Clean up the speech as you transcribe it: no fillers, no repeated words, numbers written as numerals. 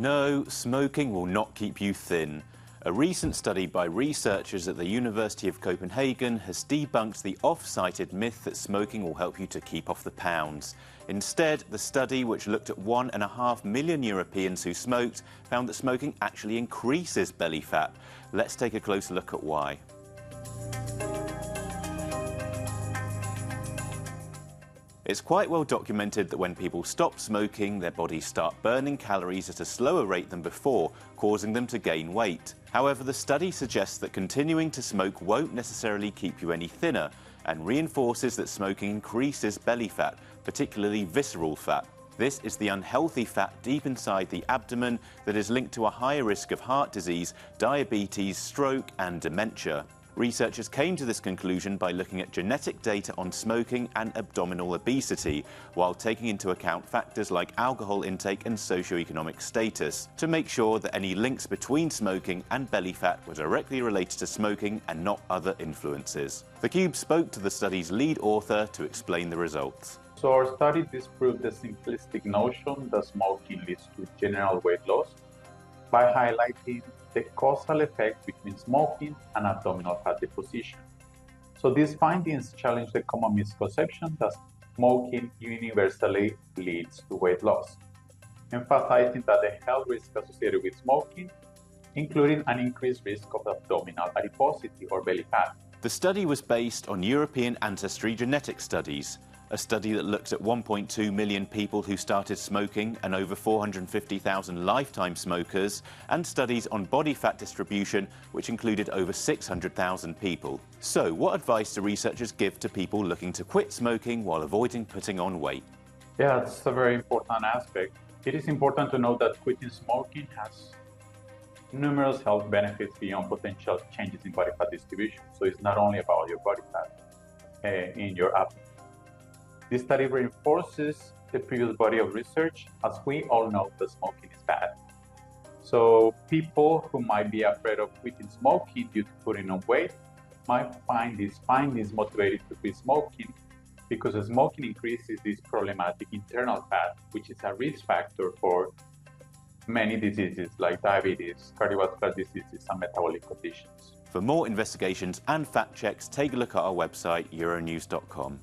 No, smoking will not keep you thin. A recent study by researchers at the University of Copenhagen has debunked the oft-cited myth that smoking will help you to keep off the pounds. Instead, the study, which looked at 1.5 million Europeans who smoked, found that smoking actually increases belly fat. Let's take a closer look at why. It's quite well documented that when people stop smoking, their bodies start burning calories at a slower rate than before, causing them to gain weight. However, the study suggests that continuing to smoke won't necessarily keep you any thinner, and reinforces that smoking increases belly fat, particularly visceral fat. This is the unhealthy fat deep inside the abdomen that is linked to a higher risk of heart disease, diabetes, stroke, and dementia. Researchers came to this conclusion by looking at genetic data on smoking and abdominal obesity, while taking into account factors like alcohol intake and socioeconomic status, to make sure that any links between smoking and belly fat were directly related to smoking and not other influences. theCUBE spoke to the study's lead author to explain the results. So our study disproved the simplistic notion that smoking leads to general weight loss by highlighting the causal effect between smoking and abdominal fat deposition. So these findings challenge the common misconception that smoking universally leads to weight loss, emphasizing that the health risks associated with smoking, including an increased risk of abdominal adiposity or belly fat. The study was based on European ancestry genetic studies, a study that looked at 1.2 million people who started smoking and over 450,000 lifetime smokers, and studies on body fat distribution, which included over 600,000 people. So, what advice do researchers give to people looking to quit smoking while avoiding putting on weight? Yeah, that's a very important aspect. It is important to know that quitting smoking has numerous health benefits beyond potential changes in body fat distribution. So it's not only about your body fat in your abdomen. This study reinforces the previous body of research, as we all know that smoking is bad. So people who might be afraid of quitting smoking due to putting on weight might find these findings motivated to quit smoking, because smoking increases this problematic internal fat, which is a risk factor for many diseases like diabetes, cardiovascular diseases, and metabolic conditions. For more investigations and fact checks, take a look at our website, euronews.com.